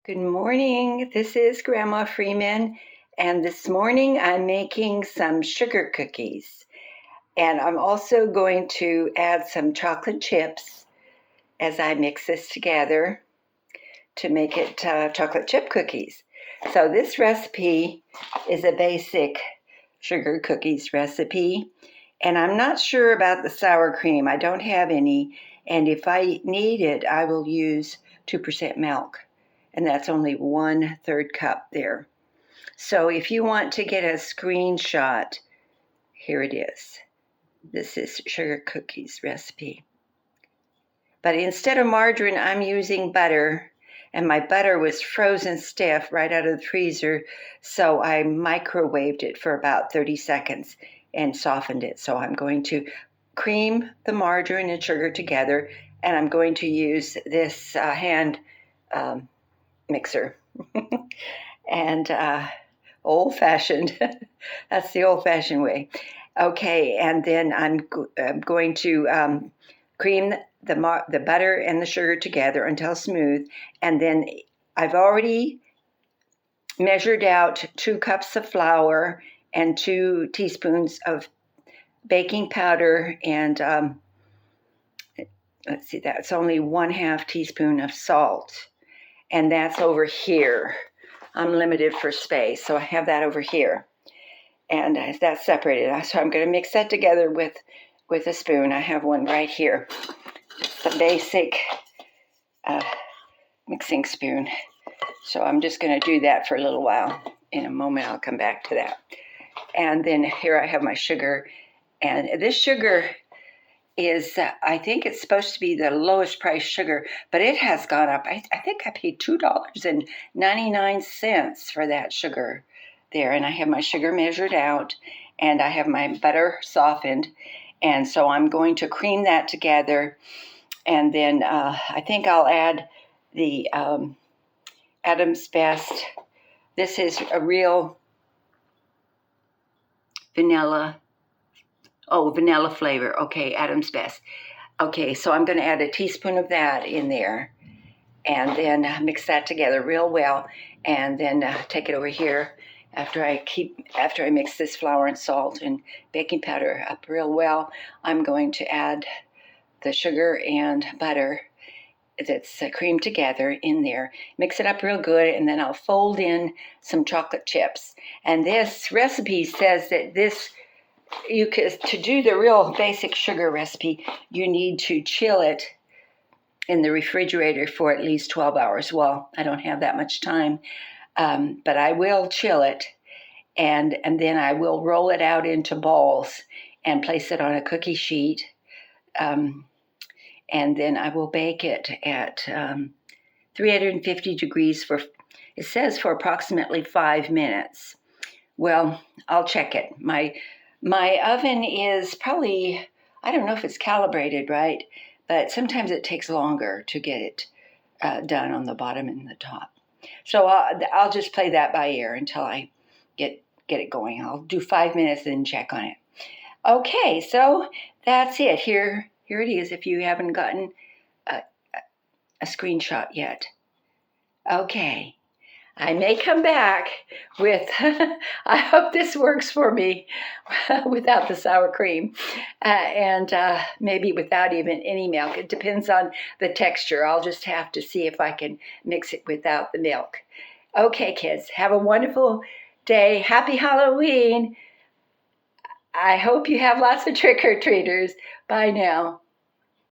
Good morning. This is Grandma Freeman, and this morning I'm making some sugar cookies. And I'm also going to add some chocolate chips as I mix this together to make it chocolate chip cookies. So this recipe is a basic sugar cookies recipe, and I'm not sure about the sour cream. I don't have any, and if I need it, I will use 2% milk, and that's only 1/3 cup there. So if you want to get a screenshot, here it is. This is sugar cookies recipe. But instead of margarine, I'm using butter, and my butter was frozen stiff right out of the freezer, so I microwaved it for about 30 seconds and softened it. So I'm going to cream the margarine and sugar together, and I'm going to use this hand mixer. And old-fashioned. That's the old-fashioned way. Okay, and then I'm going to cream the butter and the sugar together until smooth, and then I've already measured out 2 cups of flour and 2 teaspoons of baking powder, and let's see, that's only 1/2 teaspoon of salt, and that's over here. I'm limited for space, so I have that over here, and that's separated. So I'm going to mix that together with a spoon. I have one right here. It's the basic mixing spoon. So I'm just going to do that for a little while. In a moment, I'll come back to that. And then here I have my sugar, and this sugar is, I think it's supposed to be the lowest price sugar, but it has gone up. I think I paid $2.99 for that sugar there. And I have my sugar measured out, and I have my butter softened. And so I'm going to cream that together. And then I think I'll add the Adam's Best. This is a real vanilla flavor. Okay, Adam's Best. Okay, so I'm going to add a teaspoon of that in there, and then mix that together real well, and then take it over here after I mix this flour and salt and baking powder up real well. I'm going to add the sugar and butter that's creamed together in there, mix it up real good, and then I'll fold in some chocolate chips. And this recipe says that to do the real basic sugar recipe, you need to chill it in the refrigerator for at least 12 hours. Well, I don't have that much time, but I will chill it, and then I will roll it out into balls and place it on a cookie sheet, and then I will bake it at 350 degrees it says for approximately 5 minutes. Well, I'll check it. My oven is probably, I don't know if it's calibrated right, but sometimes it takes longer to get it done on the bottom and the top. So I'll just play that by ear until I get it going. I'll do 5 minutes and check on it. Okay, so that's it. Here it is if you haven't gotten a screenshot yet. Okay. I may come back with, I hope this works for me without the sour cream, and maybe without even any milk. It depends on the texture. I'll just have to see if I can mix it without the milk. Okay, kids, have a wonderful day. Happy Halloween. I hope you have lots of trick-or-treaters. Bye now.